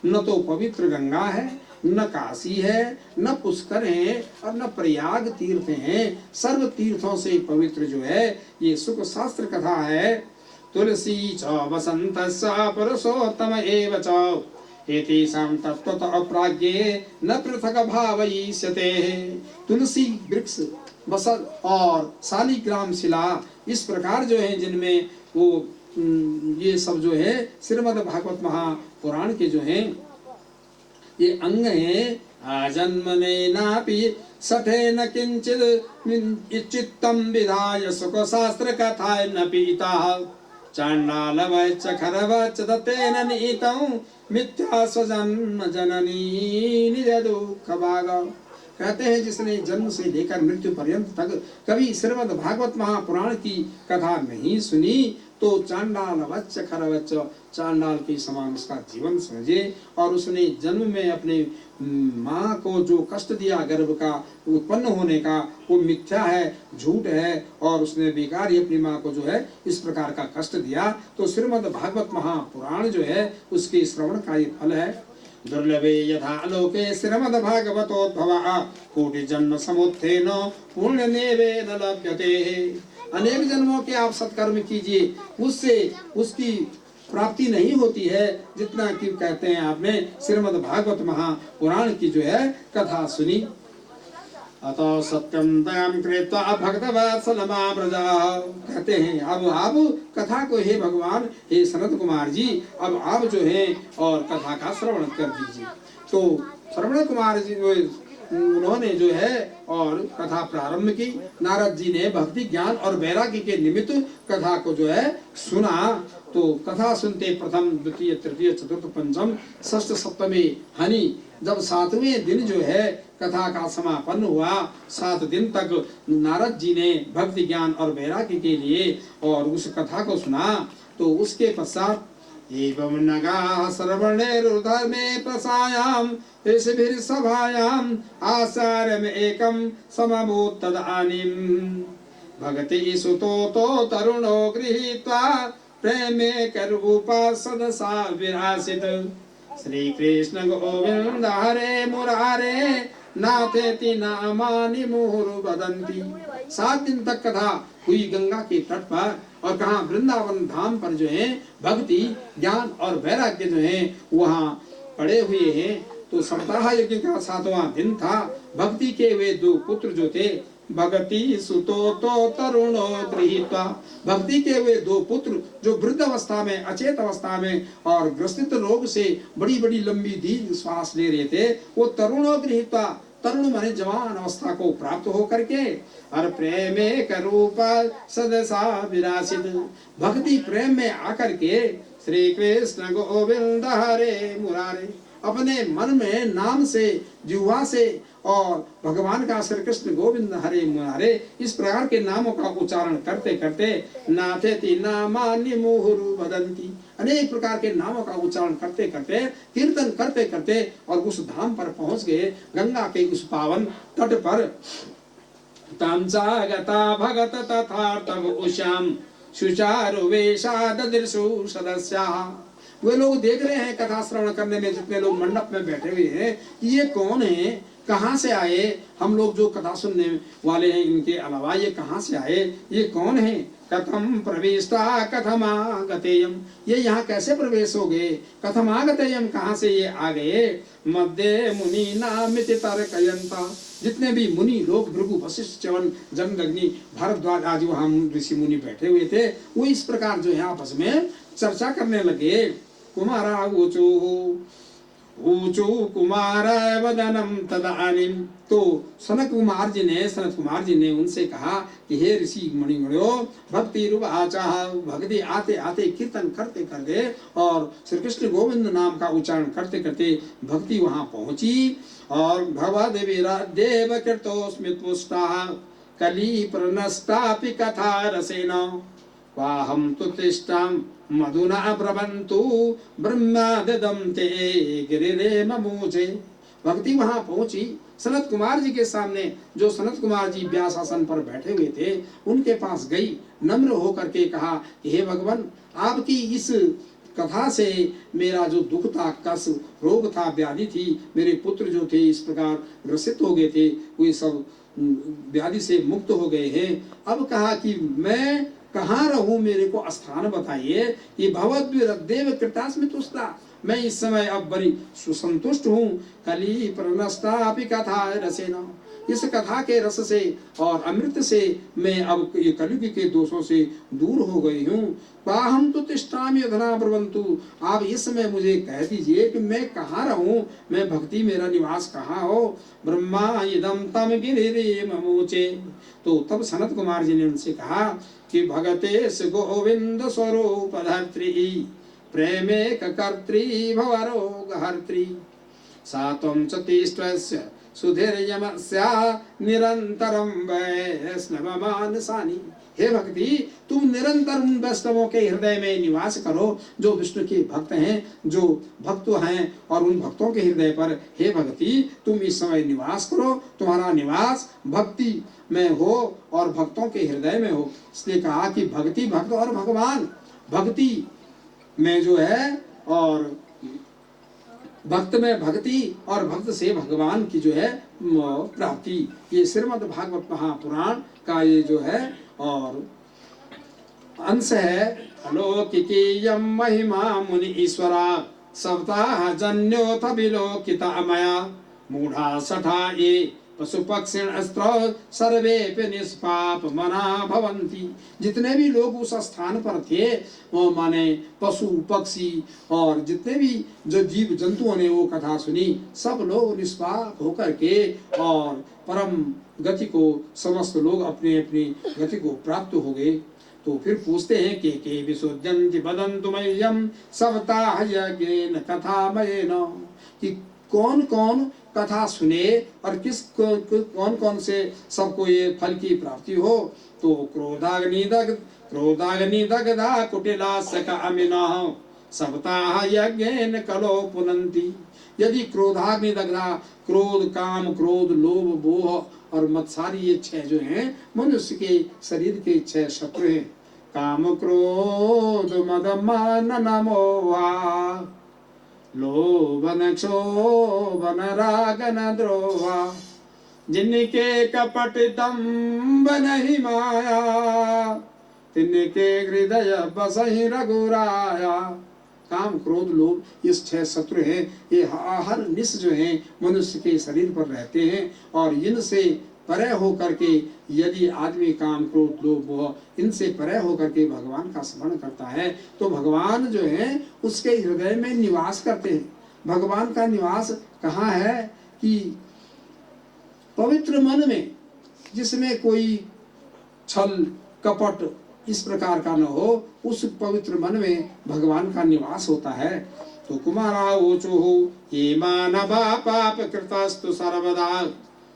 न तो पवित्र गंगा है, न काशी है, न पुष्कर है और न प्रयाग तीर्थ हैं। सर्व तीर्थों से पवित्र जो है ये सुख शास्त्र कथा है। तुलसी च वसंत पुरुषोत्तम एव च एतेषां तत्त्वत अप्राज्ञे न पृथक भावयिष्यते। तुलसी वृक्ष, बसंत और शालिग्राम शिला, इस प्रकार जो है जिनमें वो ये सब जो है श्रीमद् भागवत महापुराण के जो हैं ये अंग हैं। आजन्मनेनापि सठेन किंचित् चित्तं विधाय सुख शास्त्र कथाय न पीता चांडालवच्च खरवच्च दत्तेन नीतं मिथ्या स्वजन्म जननी निज दुख भागा। कहते हैं जिसने जन्म से लेकर मृत्यु पर्यंत तक कभी श्रीमद् भागवत महापुराण की कथा नहीं सुनी तो चांडाल वच्च खरवच्च, चांडाल के समान उसका जीवन समझे। और उसने जन्म में अपने माँ को जो कष्ट दिया गर्भ का उत्पन्न होने का, वो मिथ्या है, झूठ है, और उसने बेकार ही अपनी माँ को जो है इस प्रकार का कष्ट दिया। तो श्रीमद् भागवत महापुराण जो है उसके श्रवण का ये फल है। दुर्लभे यथा लोके श्रीमद् भागवतोद्भवः कोटि जन्म समुत्थेन पुण्यनेवेन लभ्यते। अनेक जन्मों के आप सत्कर्म कीजिए, उससे उसकी प्राप्ति नहीं होती है जितना कि कहते हैं आपने श्रीमद् भागवत महापुराण की जो है कथा सुनी। अतः सत्यम तयं कृत्वा भक्तवत्सलमाव्रजा। कहते हैं अब आप कथा को, हे भगवान, हे सनत कुमार जी, अब आप जो है और कथा का श्रवण कर दीजिए। तो श्रवण कुमार जी उन्होंने जो है और कथा प्रारंभ की। नारद जी ने भक्ति ज्ञान और वैराग्य के निमित्त कथा को जो है सुना। तो कथा सुनते प्रथम द्वितीय तृतीय चतुर्थ पंचम षष्ठ सप्तमी हनि, जब सातवें दिन जो है कथा का समापन हुआ, 7 दिन तक नारद जी ने भक्ति ज्ञान और वैराग्य के लिए और उस कथा को सुना। तो उसके पश्चात एवं नगाः सर्वणैर्धर्मे प्रसायां ऋषिभिर्सभायां आचार्यम् एकं समभूत् तदानीं भगति सुतो तरुणो गृहीत्वा प्रेमे करूपा सदसा विरासित। श्री कृष्ण गोविंद हरे मुरारे नाथेति नामानि मुहुरु वदन्ति। 7 दिन तक कथा हुई गंगा के तट पर, और कहाँ वृंदावन धाम पर जो है भक्ति ज्ञान और वैराग्य जो है वहाँ पड़े हुए हैं। तो सप्ताह यज्ञ का 7वां दिन था। भक्ति के वे 2 पुत्र जो थे, भगति सुतो तो तरुणो गृहीत्वा, भक्ति के वे 2 पुत्र जो वृद्ध अवस्था में, अचेत अवस्था में और ग्रसित रोग से बड़ी बड़ी लंबी दीर्घ श्वास ले रहे थे, वो तरुणो गृहीत्वा, तरुण माने जवान अवस्था को प्राप्त हो करके, और प्रेमे करूपा सदसा विरासित, भक्ति प्रेम में आकर के श्री कृष्ण गोविंद हरे मुरारे, अपने मन में नाम से, जिह्वा से और भगवान का श्री कृष्ण गोविंद हरे मुरारे इस प्रकार के नामों का उच्चारण करते करते नाथेति नामानि मुहुरु वदन्ति, अनेक प्रकार के नामों का उच्चारण करते करते, कीर्तन करते करते और उस धाम पर पहुंच गए, गंगा के उस पावन तट पर। तंचागता भगत तथार्थम उषाम सुचारु वेशा ददृशु सदस्याः। वे लोग देख रहे हैं कथा श्रवण करने में जितने लोग मंडप में बैठे हुए हैं, ये कौन है, कहाँ से आए, हम लोग जो कथा सुनने वाले हैं इनके अलावा ये कहाँ से आए, ये कौन है। कथम प्रवेशता कथमागतेयम, ये यहाँ कैसे प्रवेश हो गए, कथमागतेयम, कहाँ से ये आ गए। मध्य मुनि नामिति तर्कयन्ता, जितने भी मुनि लोग, भृगु वशिष्ठ च्यवन जमदग्नि भारद्वाज आदि वहाँ ऋषि मुनि बैठे हुए थे, वो इस प्रकार जो है आपस में चर्चा करने लगे। कुमारा ऊचू कुमार वदनम तदानीम, तो सनत कुमार जी ने उनसे कहा कि हे ऋषि मुनिगणों, भक्ति रूपाचा, भक्ति आते आते कीर्तन करते करते और श्री कृष्ण गोविंद नाम का उच्चारण करते करते भक्ति वहां पहुंची। और भवदेवीरा देव कृतोस्मित पुष्टा कली प्रनष्टापि कथा रसेन वाहम तु तिष्ठाम मधुना ब्रवन्तु ब्रह्माददम ते गिरिरे ममूचे। भक्ति वहां पहुंची, सनत कुमार जी के सामने, जो सनत कुमार जी व्यासासन पर बैठे हुए थे, उनके पास गई, नम्र होकर के कहा, हे भगवान, आपकी इस कथा से मेरा जो दुख था, कष्ट, रोग था, व्याधि थी, मेरे पुत्र जो थे इस प्रकार ग्रसित हो गए थे, वे सब व्याधि से मुक्त हो गए हैं। अब कहा कि मैं कहाँ रहूं, मेरे को स्थान बताइए। ये भगवद्देव कृतास्मि तुष्टा, मैं इस समय अब बड़ी सुसंतुष्ट हूँ। कली प्रनष्टा अपि कथा रसेन, इस कथा के रस से और अमृत से मैं अब ये कलयुग के दोषों से दूर हो गई हूँ। पाहम तो तिष्ठामि अधुना ब्रवन्तु, आप इस समय मुझे कह दीजिए कि मैं कहाँ रहूं, मैं भक्ति मेरा निवास कहाँ हो। ब्रह्मा इदम तम गिरिरे ममोचे, तो तब सनत कुमार जी ने उनसे कहा कि भगतेश गोविंद स्वरूप धर्त्री, प्रेमे कर्त्री भवरोगहर्त्री, सात्वं च तिष्ठस्य सुधीर्यमस्या निरंतरम वैष्णवमानसानि। हे भक्ति, तुम निरंतर उन वैष्णवों के हृदय में निवास करो जो विष्णु के भक्त हैं, जो भक्त हैं, और उन भक्तों के हृदय पर हे भक्ति तुम इस समय निवास करो। तुम्हारा निवास भक्ति में हो और भक्तों के हृदय में हो। इसलिए कहा कि भक्ति, भक्त और भगवान, भक्ति में जो है और भक्त में भक्ति और भक्त से भगवान की जो है प्राप्ति, ये श्रीमद् भागवत महापुराण का ये जो है और अंश है। अलौकिकीयं महिमा मुनि ईश्वरा, सप्ताह जन्योथ विलोकिता मया, मूढ़ा सठा ये पशु पक्षिण अस्त्र सर्वे निष्पाप मना भवंती। जितने भी लोग उस स्थान पर थे, वो माने पशु पक्षी और जितने भी जो जीव जंतुओं ने वो कथा सुनी, सब लोग निष्पाप होकर के और परम गति को, समस्त लोग अपने अपनी गति को प्राप्त हो गए। तो फिर पूछते हैं के विशोध्यन्ति वदन्तु मह्यं सप्ताह यज्ञेन कथामयेन, कि कौन कौन कथा सुने और किस कौन कौन से सबको ये फल की प्राप्ति हो। तो क्रोधाग्नि दग्धा कुटिला सकामिनः, सप्ताह यज्ञेन कलो पुनन्ति। यदि क्रोधाग्नि दग्धा, क्रोध, काम, क्रोध, लोभ, मोह और मत्सारी, ये छह जो हैं मनुष्य के शरीर के छह शत्रु हैं। काम, क्रोध, मद, मान, मोह, लोभन, क्षोभन, रागन, द्रोहा, जिनके कपट दंभ नहीं माया, तिनके हृदय बसहि रघुराया। काम, क्रोध, लोभ, ये छह शत्रु हैं। ये हर निश जो हैं मनुष्य के शरीर पर रहते हैं, और इनसे परे होकर के यदि आदमी काम, क्रोध, लोभ, मोह, इनसे परे होकर के भगवान का स्मरण करता है तो भगवान जो है उसके हृदय में निवास करते हैं। भगवान का निवास कहाँ है कि पवित्र मन में, जिसमें कोई छल कपट इस प्रकार का न हो, उस पवित्र मन में भगवान का निवास होता है। तो कुमारा ऊचुहु ये मानवा पाप कृतस्तु सर्वदा,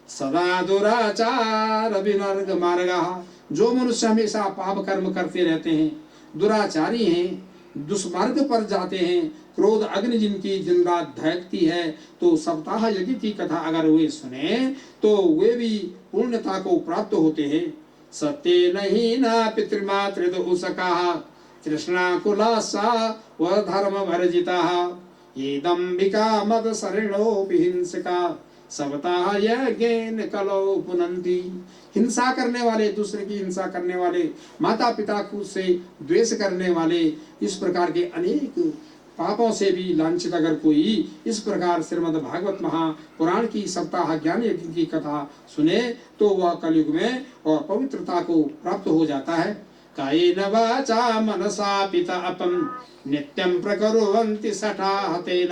सदा दुराचार विनर्ग मार्गा। जो मनुष्य हमेशा पाप कर्म करते रहते हैं, दुराचारी हैं, दुष्मार्ग पर जाते हैं, क्रोध अग्नि जिनकी दिन रात दहकती है, तो सप्ताह यज्ञ की कथा अगर वे सुने तो वे भी पूर्णता को प्राप्त होते हैं। सत्य नहीं ना पितृमातृ उसका, तृष्णा कुलासा व धर्म वर्जिता, ये दम्भिका मद शरणोपि हिंसका, सप्ताह यज्ञेन कलो पुनन्ति। हिंसा करने वाले, दूसरे की हिंसा करने वाले, माता पिता को से द्वेष करने वाले, इस प्रकार के अनेक पापों से भी लांछित अगर कोई इस प्रकार श्रीमद् भागवत महापुराण की सप्ताह ज्ञान यज्ञ की कथा सुने तो वह कलयुग में और पवित्रता को प्राप्त हो जाता है। कायेन वाचा मनसा पिता अपम नित्यं प्रकुर्वन्ति सठाः तेन,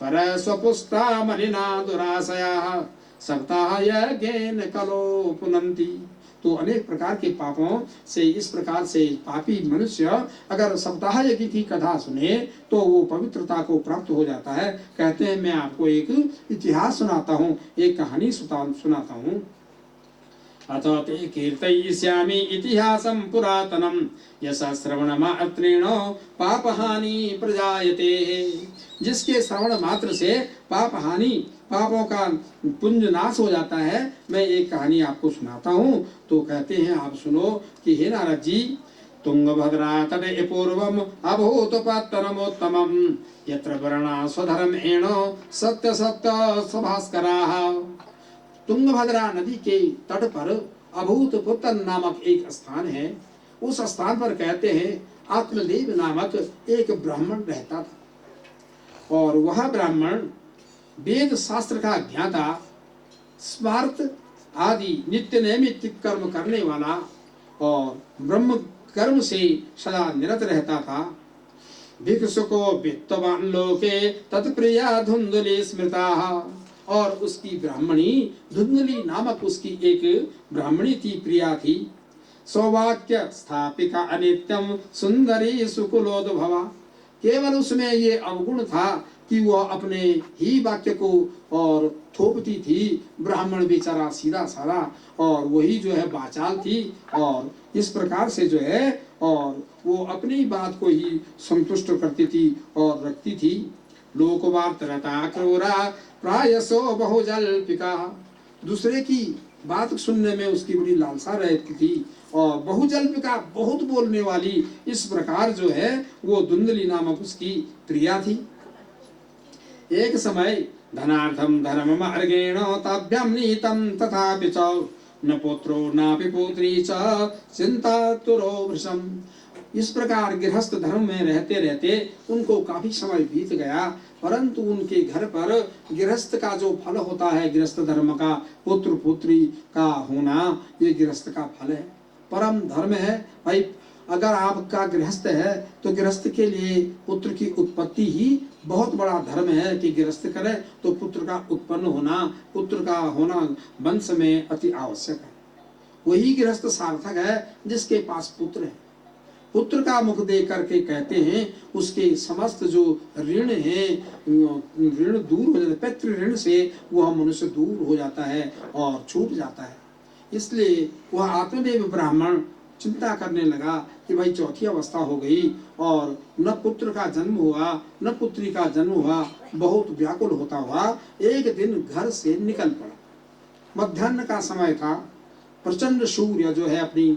पर स्वपुष्टा मलिना दुराशया, सप्ताह यज्ञेन कलो पुनन्ति। तो अनेक प्रकार के पापों से इस प्रकार से पापी मनुष्य अगर सप्ताह यज्ञ की कथा सुने तो वो पवित्रता को प्राप्त हो जाता है। कहते हैं, मैं आपको एक इतिहास सुनाता हूँ, एक कहानी सुनाता हूँ। अथ ते कीर्तयिष्यामि इतिहासं पुरातनं, यस्य श्रवणमात्रेण पापहानि प्रजायते। जिसके श्रवण मात्र से पाप हानि, पापों का पुंज नाश हो जाता है। मैं एक कहानी आपको सुनाता हूँ। तो कहते हैं, आप सुनो कि हे नारद जी, तुंगभद्रा तटे पूर्वम अभूत पत्तनमोत्तमम यत्र वर्णा स्वधर्मेण सत्य सत्य सभास्कराः। तुंगभद्रा नदी के तट पर अभूत पुत्तन नामक एक स्थान है। उस स्थान पर कहते हैं आत्मदेव नामक एक ब्राह्मण रहता था और वह ब्राह्मण वेद शास्त्र का ज्ञाता, स्मार्त आदि नित्य नैमित्तिक कर्म करने वाला और ब्रह्म कर्म से सदा निरत रहता था। भिक्षुको वित्तवान लोके तत्प्रिया धुंधुली स्मृता। और उसकी ब्राह्मणी धुंधुली नामक उसकी एक ब्राह्मणी थी, प्रिया थी। सौभाग्य स्थापिका अनित्यम सुंदरी सुकुलोद्भवा। केवल उसमें ये अवगुण था कि वह अपने ही वाक्य को और थोपती थी। ब्राह्मण बेचारा सीधा साधा और वही जो है वाचाल थी और इस प्रकार से जो है और वो अपनी बात को ही संतुष्ट करती थी और रखती थी। लोकवार्ता क्रूरा प्रायसो बहुजल्पिका। दूसरे की बात सुनने में उसकी बड़ी लालसा रहती थी और बहुजल्पिका, बहुत बोलने वाली। इस प्रकार जो है वो धुंधली नामक उसकी प्रिया थी। एक समय धनार्थम धर्म मार्गेण ताभ्याम नीतम तथापि च न पुत्रो नापि पुत्री च चिंतातुरो वृषम। इस प्रकार गृहस्थ धर्म में रहते रहते उनको काफी समय बीत गया, परंतु उनके घर पर गृहस्थ का जो फल होता है, गृहस्थ धर्म का, पुत्र पुत्री का होना, ये गृहस्थ का फल है, परम धर्म है। भाई अगर आपका गृहस्थ है तो गृहस्थ के लिए पुत्र की उत्पत्ति ही बहुत बड़ा धर्म है कि गृहस्थ करे तो पुत्र का उत्पन्न होना, पुत्र का होना वंश में अति आवश्यक है। वही गृहस्थ सार्थक है जिसके पास पुत्र है। पुत्र का मुख देख करके कहते हैं उसके समस्त जो ऋण है, ऋण दूर हो जाता है, पितृ ऋण से वह मनुष्य दूर हो जाता है और छूट जाता है। इसलिए वह आत्मदेव ब्राह्मण चिंता करने लगा कि भाई चौथी अवस्था हो गई और न पुत्र का जन्म हुआ न पुत्री का जन्म हुआ। बहुत व्याकुल होता हुआ एक दिन घर से निकल पड़ा। मध्याह्न का समय था। प्रचंड सूर्य जो है अपनी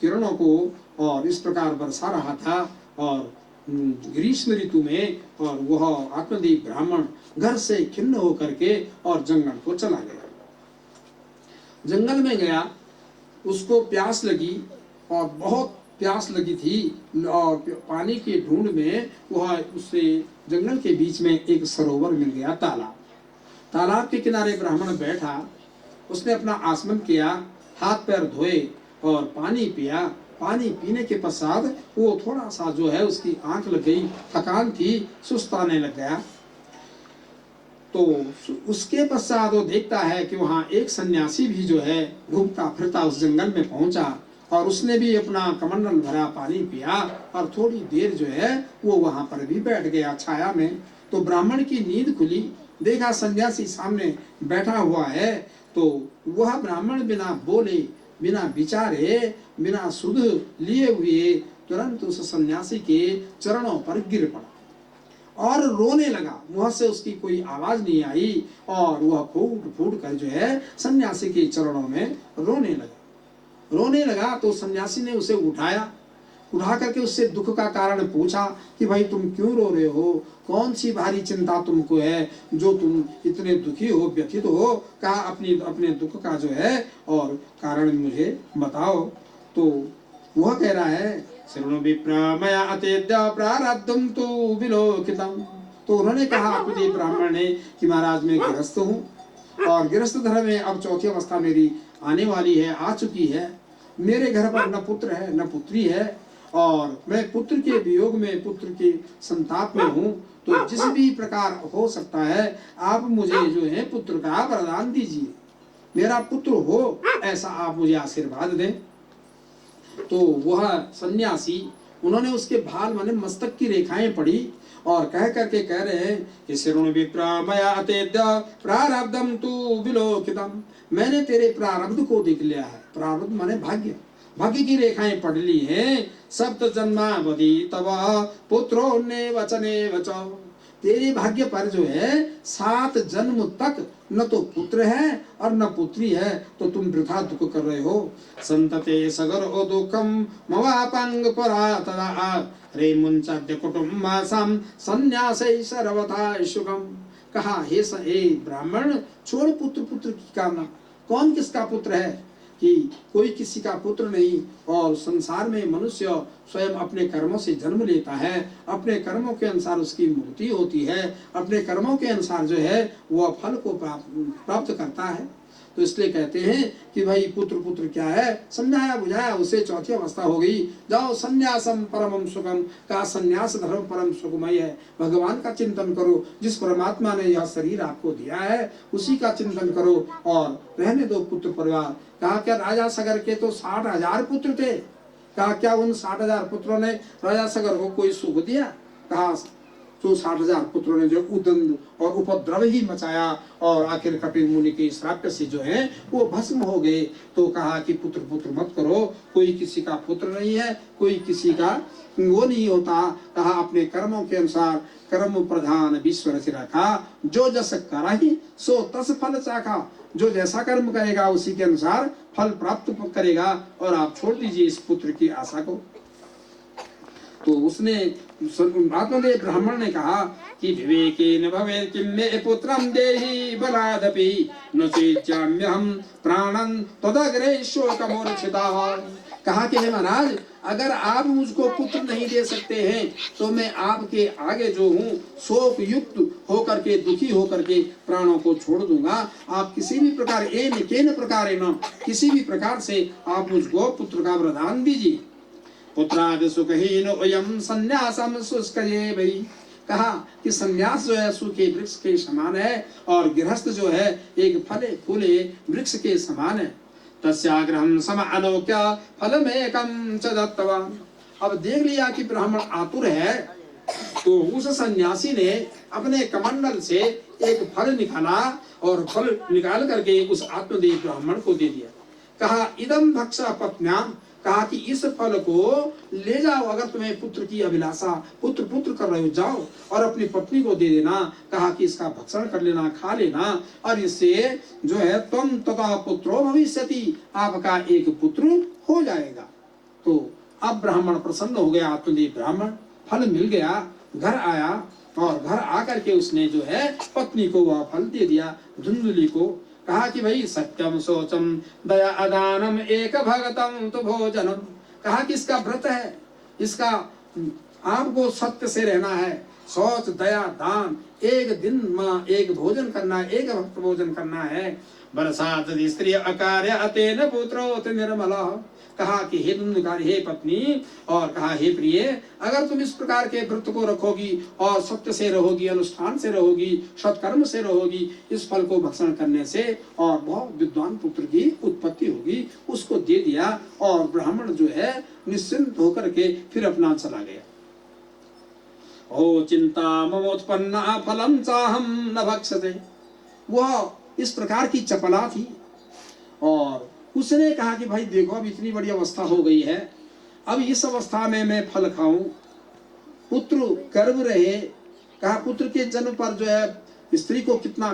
किरणों को और इस प्रकार बरसा रहा था और ग्रीष्म ऋतु में, और वह आत्मदेव ब्राह्मण घर से खिन्न होकर के और जंगल को चला गया। जंगल में गया, उसको प्यास लगी और बहुत प्यास लगी थी और पानी के ढूंढ में वह उससे जंगल के बीच में एक सरोवर मिल गया, तालाब। तालाब के किनारे ब्राह्मण बैठा, उसने अपना आसमन किया, हाथ पैर धोए और पानी पिया। पानी पीने के पश्चात वो थोड़ा सा जो है उसकी आंख लग गई, थकान थी, सुस्त आने लग गया। तो उसके पश्चात वो देखता है कि वहाँ एक सन्यासी भी जो है घूमता फिरता उस जंगल में पहुंचा और उसने भी अपना कमंडल भरा पानी पिया और थोड़ी देर जो है वो वहाँ पर भी बैठ गया छाया में। तो ब्राह्मण की नींद खुली, देखा सन्यासी सामने बैठा हुआ है। तो वह ब्राह्मण बिना बोले, बिना विचारे, बिना सुध लिए हुए तुरंत उस सन्यासी के चरणों पर गिर पड़ा और रोने लगा। मुंह से उसकी कोई आवाज नहीं आई और वह फूट फूट कर जो है सन्यासी के चरणों में रोने लगा। तो सन्यासी ने उसे उठा करके उससे दुख का कारण पूछा कि भाई तुम क्यों रो रहे हो, कौन सी भारी चिंता तुमको है जो तुम इतने दुखी हो, व्यथित हो, कहा अपने दुख का जो है और कारण मुझे बताओ। तो वह कह रहा है शृणु विप्र मया अतेद्य प्रारब्धम तु विलोकितम। तो उन्होंने कहा आत्मदेव ब्राह्मण ने कि महाराज मैं गृहस्थ हूँ और गृहस्थ धर्म में अब चौथी अवस्था मेरी आने वाली है, आ चुकी है। मेरे घर पर न पुत्र है न पुत्री है और मैं पुत्र के वियोग में, पुत्र के संताप में हूँ। तो जिस भी प्रकार हो सकता है आप मुझे जो है पुत्र का वरदान दीजिए, मेरा पुत्र हो ऐसा आप मुझे आशीर्वाद दें। तो वह सन्यासी, उन्होंने उसके भाल माने मस्तक की रेखाएं पढ़ी और कह करके कह रहे हैं कि शृणु विप्र मया अतेद्य प्रारब्धम तु विलोकितम। मैंने तेरे प्रारब्ध को देख लिया है। प्रारब्ध माने भाग्य, भाग्य की रेखाएं पढ़ ली हैं। सप्त जन्मावधि तव पुत्रो ने वचने वच। तेरे भाग्य पर जो है 7 जन्म तक न तो पुत्र है और न पुत्री है, तो तुम वृथा दुख कर रहे हो। संतते सगर ओ दुखम मवापंग परा तदा रे मुंचाद्य कुटुम्बासम संन्यासै सर्वथा शुभम। कहा हे ब्राह्मण, छोड़ पुत्र पुत्र की कामना। कौन किसका पुत्र है कि कोई किसी का पुत्र नहीं, और संसार में मनुष्य स्वयं अपने कर्मों से जन्म लेता है, अपने कर्मों के अनुसार उसकी मृत्यु होती है, अपने कर्मों के अनुसार जो है वह फल को प्राप्त करता है। तो इसलिए कहते हैं कि भाई पुत्र पुत्र क्या है, समझाया बुझाया उसे चौथी अवस्था हो गई। जाओ संन्यासम परमम सुखम, का संन्यास धर्म परम सुखमय है। भगवान का चिंतन करो, जिस परमात्मा ने यह शरीर आपको दिया है उसी का चिंतन करो और रहने दो पुत्र परिवार। कहा क्या राजा सगर के तो 60,000 पुत्र थे। कहा क्या उन 60,000 पुत्रों ने राजा सगर को कोई सुख दिया? कहा तो 60,000 पुत्रों ने जो उदंड और उपद्रव ही मचाया और आखिर कपिल मुनि के श्राप से जो है वो भस्म हो गए। तो कहा कि पुत्र पुत्र मत करो, कोई किसी का पुत्र नहीं है, कोई किसी का वो नहीं होता। कहा अपने कर्मों के अनुसार कर्म प्रधान विश्व रचि रखा, जो जस कराही सो तस फल चाखा। जो जैसा कर्म करेगा उसी के अनुसार फल प्राप्त करेगा, और आप छोड़ दीजिए इस पुत्र की आशा को। तो उसने आत्मदेव ब्राह्मण ने कहा कि विवेकेन भवेत् किं मे पुत्रं देहि बलादपि न चेत्याम्यहं प्राणं तदग्रे शोकमूर्छितः। कहा कि हे महाराज, अगर आप मुझको पुत्र नहीं दे सकते हैं तो मैं आपके आगे जो हूँ शोक युक्त होकर के, दुखी होकर के प्राणों को छोड़ दूंगा। आप किसी भी प्रकार किसी भी प्रकार से आप मुझको पुत्र का वरदान दीजिए। पुत्रादि सुखहीन अयम संन्यासम शुष्कये भई। कहा कि संन्यास जो है सूखे वृक्ष के समान है, और गृहस्थ जो है एक फले फूले वृक्ष के समान है। तस्याग्रहं समालोक्य फलमेकं च दत्तवान्। अब देख लिया कि ब्राह्मण आतुर है, तो उस सन्यासी ने अपने कमंडल से एक फल निकाला और फल निकाल करके उस आत्मदेव ब्राह्मण को दे दिया। कहा इदम भक्षा पत्न्याम। कहा कि इस फल को ले जाओ, अगर तुम्हें पुत्र की अभिलाषा, पुत्र पुत्र कर रहे हो, जाओ और अपनी पत्नी को दे देना। कहा कि इसका भक्षण कर लेना, खा लेना, और इससे जो है तुम तथा पुत्रो भविष्यति, आपका एक पुत्र हो जाएगा। तो अब ब्राह्मण प्रसन्न हो गया, आत्मदेव ब्राह्मण। फल मिल गया, घर आया और घर आकर के उसने जो है पत्नी को वह फल दे दिया, धुंधली को। कहा कि भाई सत्यम सोचम दया अदानम एक भगतम तो भोजनम। कहा कि इसका व्रत है, इसका आपको सत्य से रहना है, शौच दया दान, एक दिन में एक भोजन करना है, एक भक्त भोजन करना है। बरसात स्त्री अकार्य अतेन पुत्रोत निर्मला। कहा कि हे धुंधकारी, हे पत्नी, और कहा हे प्रिय, अगर तुम इस प्रकार के व्रत को रखोगी और सत्य से रहोगी, अनुष्ठान से रहोगी, सत्कर्म से रहोगी, इस फल को भक्षण करने से और बहुत विद्वान पुत्र की उत्पत्ति होगी। उसको दे दिया और ब्राह्मण जो है निश्चिंत होकर के फिर अपना चला गया। ओ चिंता ममोत्पन्ना फलम चाहम न भक्षते। वह इस प्रकार की चपला थी, और उसने कहा कि भाई देखो अब इतनी बड़ी अवस्था हो गई है, अब इस अवस्था में मैं फल खाऊं, पुत्र गर्भ रहे। कहा पुत्र के जन्म पर जो है स्त्री को कितना